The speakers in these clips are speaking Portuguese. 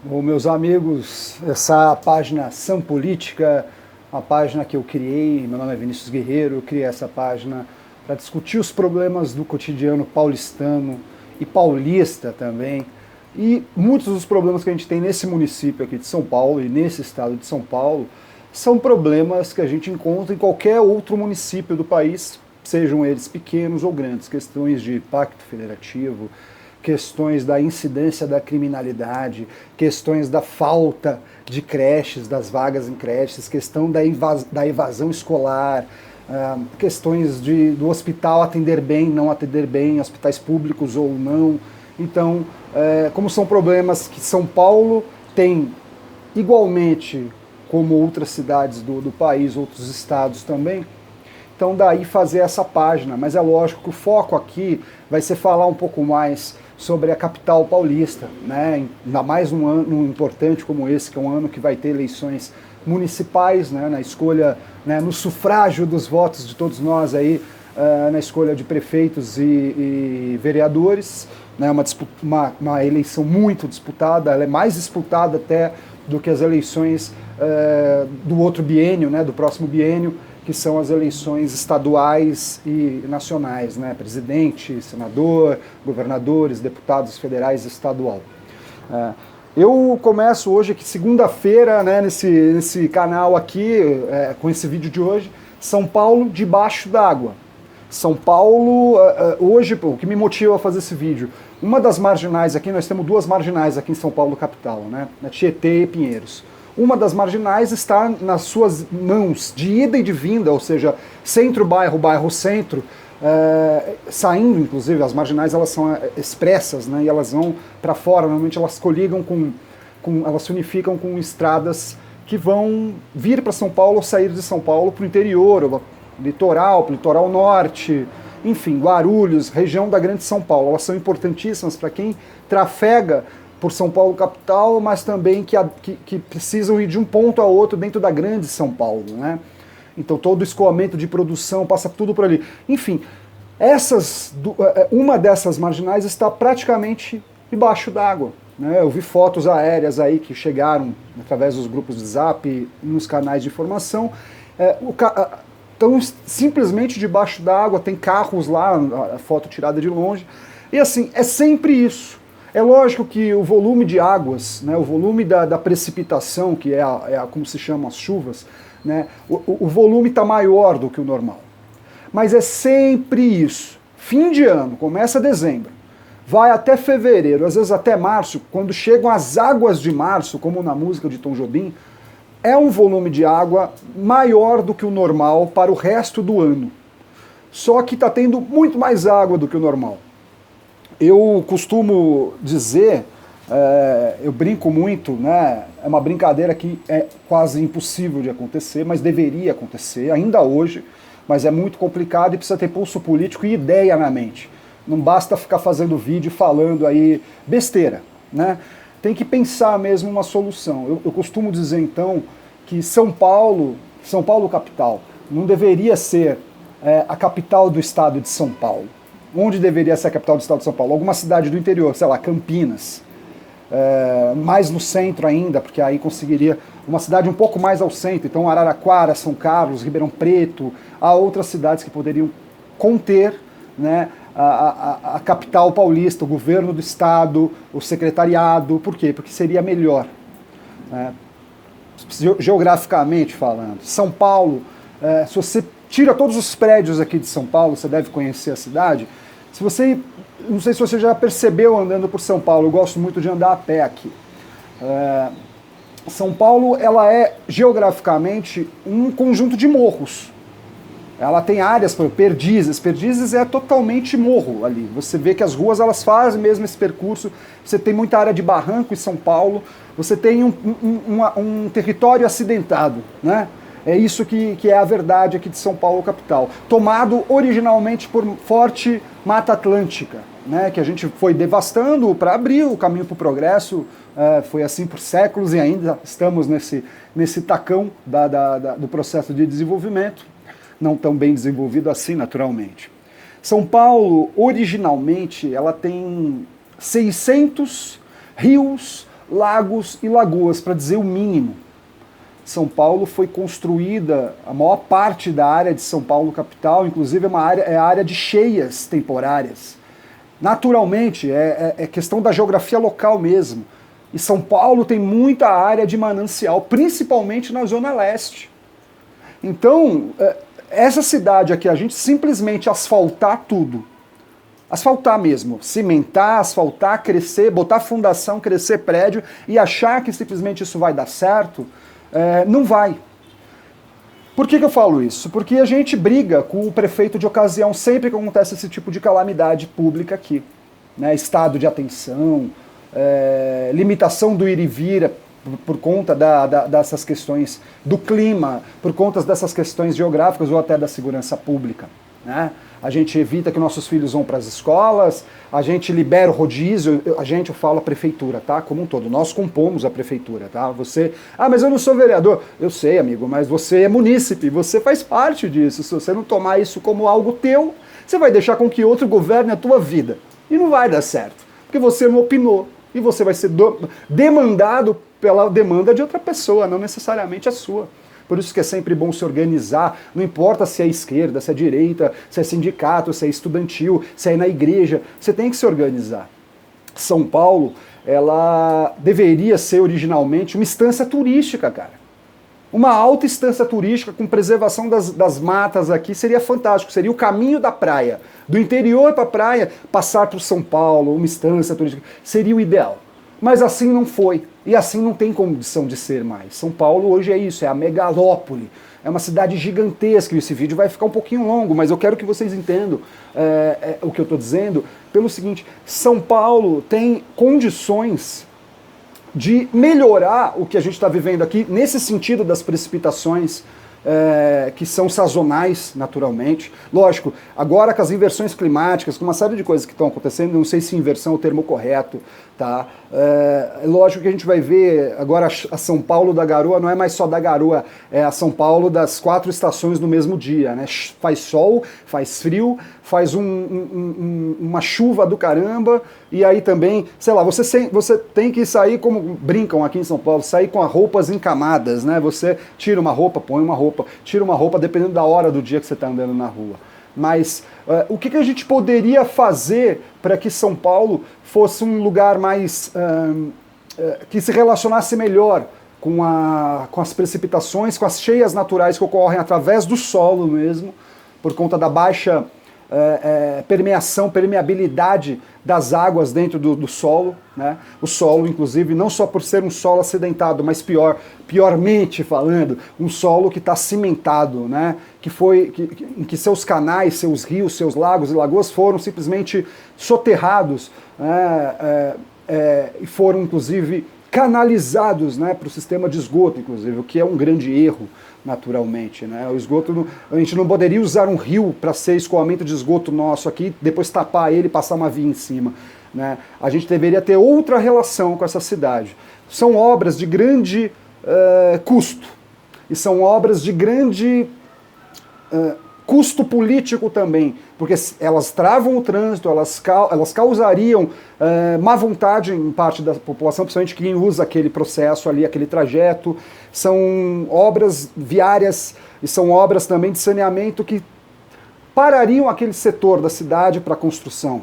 Bom, meus amigos, essa página Ação Política, uma página que eu criei, meu nome é Vinícius Guerreiro, eu criei essa página para discutir os problemas do cotidiano paulistano e paulista também, e muitos dos problemas que a gente tem nesse município aqui de São Paulo e nesse estado de São Paulo são problemas que a gente encontra em qualquer outro município do país, sejam eles pequenos ou grandes, questões de pacto federativo, questões da incidência da criminalidade, questões da falta de creches, das vagas em creches, questão da evasão escolar, questões do hospital atender bem, não atender bem, hospitais públicos ou não. Então, como são problemas que São Paulo tem igualmente como outras cidades do país, outros estados também, então daí fazer essa página, mas é lógico que o foco aqui vai ser falar um pouco mais sobre a capital paulista, né? Ainda mais num ano importante como esse, que é um ano que vai ter eleições municipais, né? Na escolha, né? No sufrágio dos votos de todos nós aí, na escolha de prefeitos e vereadores, né? Uma eleição muito disputada, ela é mais disputada até do que as eleições do outro biênio, né? Do próximo biênio, que são as eleições estaduais e nacionais, né? Presidente, senador, governadores, deputados federais e estadual. Eu começo hoje, aqui segunda-feira, né, nesse canal aqui, com esse vídeo de hoje, São Paulo debaixo d'água. São Paulo, hoje, o que me motiva a fazer esse vídeo, uma das marginais aqui, nós temos duas marginais aqui em São Paulo capital, né? Tietê e Pinheiros. Uma das marginais está nas suas mãos de ida e de vinda, ou seja, centro-bairro, bairro-centro, saindo, inclusive, as marginais elas são expressas, né, e elas vão para fora, normalmente elas coligam elas se unificam com estradas que vão vir para São Paulo ou sair de São Paulo para o interior, litoral, litoral norte, enfim, Guarulhos, região da Grande São Paulo. Elas são importantíssimas para quem trafega por São Paulo capital, mas também que precisam ir de um ponto a outro dentro da grande São Paulo, né? Então todo o escoamento de produção passa tudo por ali. Enfim, uma dessas marginais está praticamente debaixo d'água, né? Eu vi fotos aéreas aí que chegaram através dos grupos de Zap, nos canais de informação, estão simplesmente debaixo d'água, tem carros lá, a foto tirada de longe, e assim, é sempre isso. É lógico que o volume de águas, né, o volume da precipitação, que como se chamam as chuvas, né, o volume está maior do que o normal. Mas é sempre isso. Fim de ano, começa dezembro, vai até fevereiro, às vezes até março, quando chegam as águas de março, como na música de Tom Jobim, é um volume de água maior do que o normal para o resto do ano. Só que está tendo muito mais água do que o normal. Eu costumo dizer, eu brinco muito, né? É uma brincadeira que é quase impossível de acontecer, mas deveria acontecer, ainda hoje, mas é muito complicado e precisa ter pulso político e ideia na mente. Não basta ficar fazendo vídeo falando aí besteira, né? Tem que pensar mesmo uma solução. Eu costumo dizer então que São Paulo capital, não deveria ser a capital do estado de São Paulo. Onde deveria ser a capital do estado de São Paulo? Alguma cidade do interior, sei lá, Campinas, mais no centro ainda, porque aí conseguiria uma cidade um pouco mais ao centro, então Araraquara, São Carlos, Ribeirão Preto, há outras cidades que poderiam conter, né, a capital paulista, o governo do estado, o secretariado. Por quê? Porque seria melhor, né? Geograficamente falando. São Paulo, se você tira todos os prédios aqui de São Paulo, você deve conhecer a cidade. Não sei se você já percebeu andando por São Paulo, eu gosto muito de andar a pé aqui. São Paulo, ela é geograficamente um conjunto de morros. Ela tem áreas, por Perdizes. Perdizes é totalmente morro ali. Você vê que as ruas elas fazem mesmo esse percurso. Você tem muita área de barranco em São Paulo. Você tem um território acidentado, né? É isso que é a verdade aqui de São Paulo capital. Tomado originalmente por forte Mata Atlântica, né, que a gente foi devastando para abrir o caminho para o progresso. Foi assim por séculos e ainda estamos nesse tacão do processo de desenvolvimento, não tão bem desenvolvido assim naturalmente. São Paulo, originalmente, ela tem 600 rios, lagos e lagoas, para dizer o mínimo. São Paulo foi construída, a maior parte da área de São Paulo capital, inclusive é a área de cheias temporárias. Naturalmente, é questão da geografia local mesmo. E São Paulo tem muita área de manancial, principalmente na Zona Leste. Então, essa cidade aqui, a gente simplesmente asfaltar tudo, asfaltar mesmo, cimentar, asfaltar, crescer, botar fundação, crescer prédio e achar que simplesmente isso vai dar certo, não vai. Por que eu falo isso? Porque a gente briga com o prefeito de ocasião sempre que acontece esse tipo de calamidade pública aqui. Né? Estado de atenção, limitação do ir e vir por conta dessas questões do clima, por conta dessas questões geográficas ou até da segurança pública. Né? A gente evita que nossos filhos vão para as escolas, a gente libera o rodízio, eu falo a prefeitura, tá? Como um todo, nós compomos a prefeitura, tá? Você, mas eu não sou vereador. Eu sei, amigo, mas você é munícipe, você faz parte disso. Se você não tomar isso como algo teu, você vai deixar com que outro governe a tua vida. E não vai dar certo, porque você não opinou. E você vai ser demandado pela demanda de outra pessoa, não necessariamente a sua. Por isso que é sempre bom se organizar, não importa se é esquerda, se é direita, se é sindicato, se é estudantil, se é na igreja, você tem que se organizar. São Paulo, ela deveria ser originalmente uma instância turística, cara. Uma alta instância turística com preservação das matas aqui seria fantástico, seria o caminho da praia. Do interior para a praia, passar por São Paulo, uma instância turística, seria o ideal. Mas assim não foi, e assim não tem condição de ser mais. São Paulo hoje é isso, é a megalópole, é uma cidade gigantesca, e esse vídeo vai ficar um pouquinho longo, mas eu quero que vocês entendam o que eu estou dizendo, pelo seguinte, São Paulo tem condições de melhorar o que a gente está vivendo aqui, nesse sentido das precipitações, que são sazonais, naturalmente. Lógico, agora com as inversões climáticas, com uma série de coisas que estão acontecendo, não sei se inversão é o termo correto, tá? Lógico que a gente vai ver agora a São Paulo da garoa, não é mais só da garoa, é a São Paulo das 4 estações no mesmo dia, né? Faz sol, faz frio, faz uma chuva do caramba, e aí também, sei lá, você tem que sair, como brincam aqui em São Paulo, sair com as roupas em camadas, né? Você tira uma roupa, põe uma roupa, tira uma roupa, dependendo da hora do dia que você está andando na rua. Mas o que a gente poderia fazer para que São Paulo fosse um lugar mais que se relacionasse melhor com as precipitações, com as cheias naturais que ocorrem através do solo mesmo, por conta da baixa permeabilidade das águas dentro do solo, né? O solo, inclusive, não só por ser um solo acidentado, mas piormente falando, um solo que está cimentado, né? Em que seus canais, seus rios, seus lagos e lagoas foram simplesmente soterrados, e foram, inclusive, canalizados, né, para o sistema de esgoto, inclusive, o que é um grande erro, naturalmente. Né? O esgoto, a gente não poderia usar um rio para ser escoamento de esgoto nosso aqui, depois tapar ele e passar uma via em cima. Né? A gente deveria ter outra relação com essa cidade. São obras de grande custo, e são obras de grande custo político também, porque elas travam o trânsito, elas causariam má vontade em parte da população, principalmente quem usa aquele processo ali, aquele trajeto. São obras viárias e são obras também de saneamento que parariam aquele setor da cidade para a construção.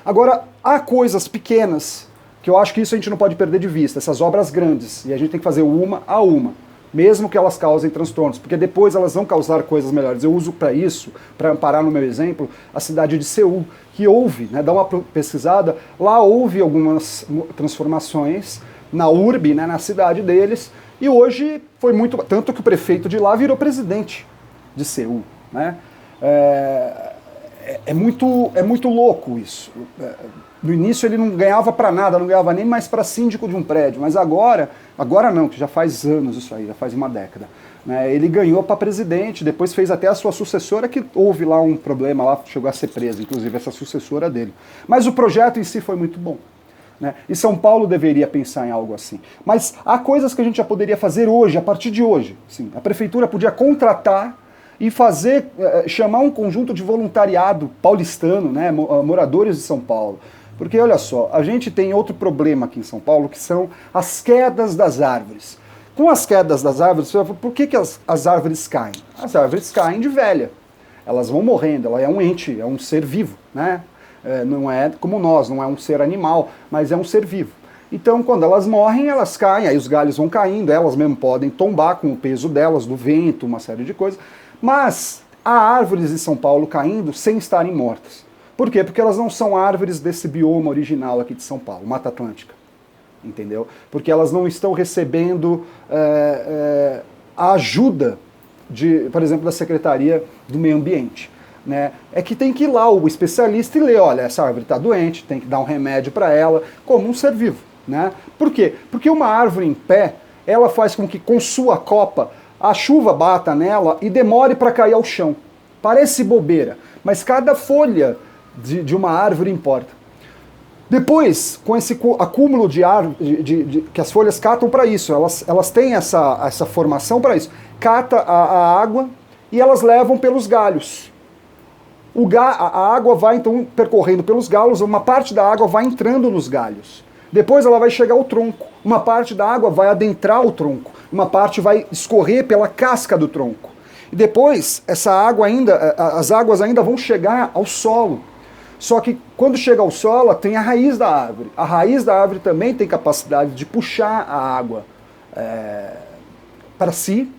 Agora, há coisas pequenas que eu acho que isso a gente não pode perder de vista, essas obras grandes, e a gente tem que fazer uma a uma, mesmo que elas causem transtornos, porque depois elas vão causar coisas melhores. Eu uso para isso, para amparar no meu exemplo, a cidade de Seul, que houve, né, dá uma pesquisada, lá houve algumas transformações na urbe, né, na cidade deles, e hoje foi muito, tanto que o prefeito de lá virou presidente de Seul, né? É muito louco isso. No início ele não ganhava para nada, não ganhava nem mais para síndico de um prédio, mas agora não, que já faz anos isso aí, já faz uma década. Né? Ele ganhou para presidente, depois fez até a sua sucessora, que houve lá um problema, lá chegou a ser presa, inclusive essa sucessora dele. Mas o projeto em si foi muito bom. Né? E São Paulo deveria pensar em algo assim. Mas há coisas que a gente já poderia fazer hoje, a partir de hoje. Sim, a prefeitura podia contratar e chamar um conjunto de voluntariado paulistano, né, moradores de São Paulo, Porque olha só, a gente tem outro problema aqui em São Paulo, que são as quedas das árvores. Com as quedas das árvores, por que as árvores caem? As árvores caem de velha. Elas vão morrendo, ela é um ente, é um ser vivo, né? Não é como nós, não é um ser animal, mas é um ser vivo. Então, quando elas morrem, elas caem, aí os galhos vão caindo, elas mesmo podem tombar com o peso delas, do vento, uma série de coisas. Mas há árvores em São Paulo caindo sem estarem mortas. Por quê? Porque elas não são árvores desse bioma original aqui de São Paulo, Mata Atlântica. Entendeu? Porque elas não estão recebendo a ajuda, por exemplo, da Secretaria do Meio Ambiente. Né? É que tem que ir lá o especialista e ler, olha, essa árvore está doente, tem que dar um remédio para ela, como um ser vivo. Né? Por quê? Porque uma árvore em pé, ela faz com que com sua copa a chuva bata nela e demore para cair ao chão. Parece bobeira, mas cada folha de uma árvore importa. Depois, com esse acúmulo de árvore, que as folhas catam para isso, elas têm essa formação para isso. Cata a água e elas levam pelos galhos. A água vai então percorrendo pelos galhos, uma parte da água vai entrando nos galhos. Depois ela vai chegar ao tronco. Uma parte da água vai adentrar o tronco. Uma parte vai escorrer pela casca do tronco. E depois as águas ainda vão chegar ao solo. Só que quando chega ao solo, tem a raiz da árvore. A raiz da árvore também tem capacidade de puxar a água para si.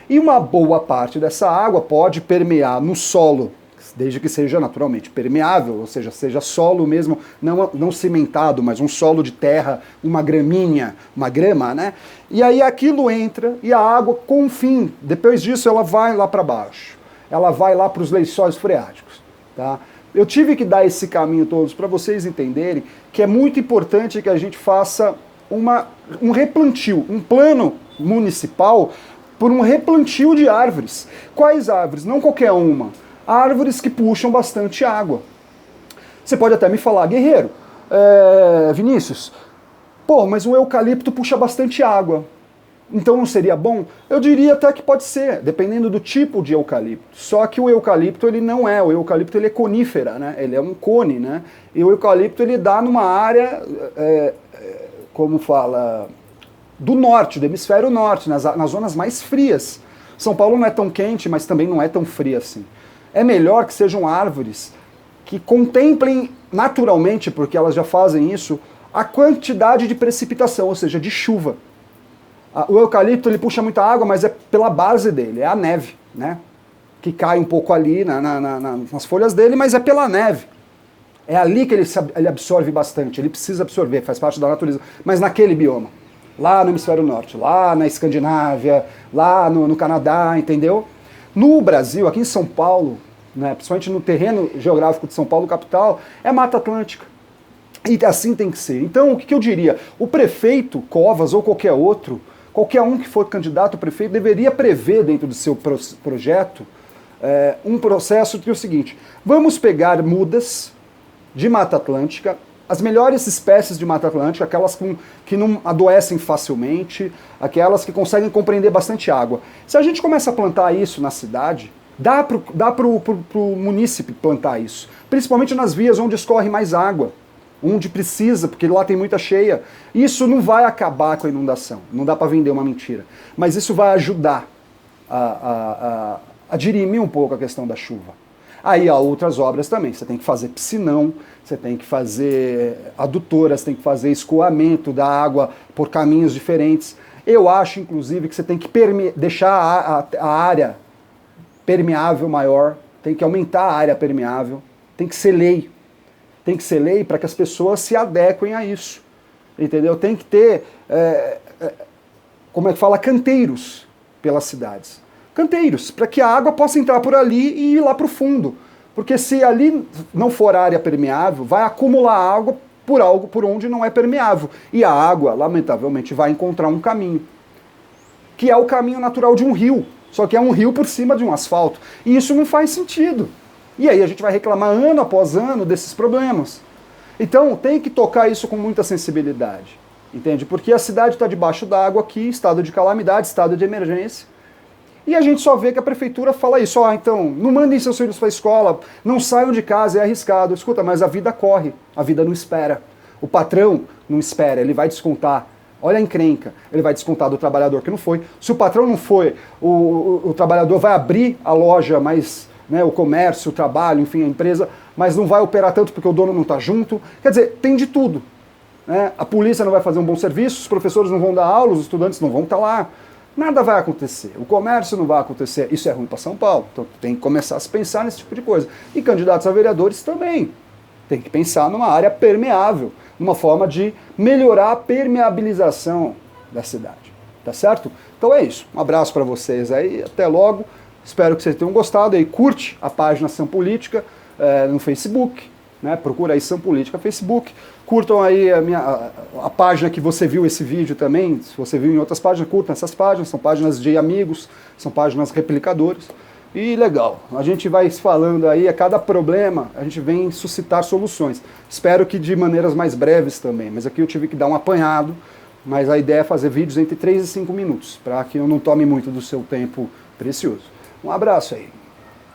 E uma boa parte dessa água pode permear no solo, desde que seja naturalmente permeável, ou seja solo mesmo, não cimentado, mas um solo de terra, uma graminha, uma grama, né? E aí aquilo entra e a água, com o fim, depois disso ela vai lá para baixo. Ela vai lá para os lençóis freáticos, tá? Eu tive que dar esse caminho todos para vocês entenderem que é muito importante que a gente faça um replantio, um plano municipal por um replantio de árvores. Quais árvores? Não qualquer uma. Árvores que puxam bastante água. Você pode até me falar, Guerreiro, Vinícius, mas o eucalipto puxa bastante água. Então não seria bom? Eu diria até que pode ser, dependendo do tipo de eucalipto. Só que o eucalipto ele não é, o eucalipto ele é conífera, né? Ele é um cone, né? E o eucalipto ele dá numa área, como fala, do norte, do hemisfério norte, nas zonas mais frias. São Paulo não é tão quente, mas também não é tão fria assim. É melhor que sejam árvores que contemplem naturalmente, porque elas já fazem isso, a quantidade de precipitação, ou seja, de chuva. O eucalipto ele puxa muita água, mas é pela base dele, é a neve, né? Que cai um pouco ali nas folhas dele, mas é pela neve. É ali que ele absorve bastante, ele precisa absorver, faz parte da natureza, mas naquele bioma. Lá no hemisfério norte, lá na Escandinávia, lá no Canadá, entendeu? No Brasil, aqui em São Paulo, né, principalmente no terreno geográfico de São Paulo, capital, é Mata Atlântica. E assim tem que ser. Então, o que eu diria? O prefeito, Covas ou qualquer outro, qualquer um que for candidato a prefeito, deveria prever dentro do seu projeto um processo que é o seguinte: vamos pegar mudas de Mata Atlântica, as melhores espécies de Mata Atlântica, aquelas que não adoecem facilmente, aquelas que conseguem compreender bastante água. Se a gente começa a plantar isso na cidade, dá para o munícipe plantar isso, principalmente nas vias onde escorre mais água, onde precisa, porque lá tem muita cheia. Isso não vai acabar com a inundação, não dá para vender uma mentira, mas isso vai ajudar a dirimir um pouco a questão da chuva. Aí há outras obras também, você tem que fazer piscinão, você tem que fazer adutoras, tem que fazer escoamento da água por caminhos diferentes. Eu acho, inclusive, que você tem que deixar a área permeável maior, tem que aumentar a área permeável, tem que ser lei. Tem que ser lei para que as pessoas se adequem a isso, entendeu? Tem que ter, canteiros pelas cidades. Canteiros, para que a água possa entrar por ali e ir lá para o fundo. Porque se ali não for área permeável, vai acumular água por onde não é permeável. E a água, lamentavelmente, vai encontrar um caminho, que é o caminho natural de um rio. Só que é um rio por cima de um asfalto. E isso não faz sentido. E aí a gente vai reclamar ano após ano desses problemas. Então tem que tocar isso com muita sensibilidade, entende? Porque a cidade está debaixo d'água aqui, estado de calamidade, estado de emergência. E a gente só vê que a prefeitura fala isso, então, não mandem seus filhos para a escola, não saiam de casa, é arriscado. Escuta, mas a vida corre, a vida não espera. O patrão não espera, ele vai descontar. Olha a encrenca, ele vai descontar do trabalhador que não foi. Se o patrão não foi, o trabalhador vai abrir a loja, mas o comércio, o trabalho, enfim, a empresa, mas não vai operar tanto porque o dono não está junto. Quer dizer, tem de tudo. A polícia não vai fazer um bom serviço, os professores não vão dar aula, os estudantes não vão estar lá. Nada vai acontecer, o comércio não vai acontecer, isso é ruim para São Paulo, então tem que começar a se pensar nesse tipo de coisa. E candidatos a vereadores também, tem que pensar numa área permeável, numa forma de melhorar a permeabilização da cidade, tá certo? Então é isso, um abraço para vocês aí, até logo, espero que vocês tenham gostado, aí curte a página Ação Política no Facebook, procura aí Ação Política Facebook, curtam aí a página que você viu esse vídeo também, se você viu em outras páginas, curtam essas páginas, são páginas de amigos, são páginas replicadores, e legal, a gente vai falando aí, a cada problema a gente vem suscitar soluções, espero que de maneiras mais breves também, mas aqui eu tive que dar um apanhado, mas a ideia é fazer vídeos entre 3 e 5 minutos, para que eu não tome muito do seu tempo precioso. Um abraço aí.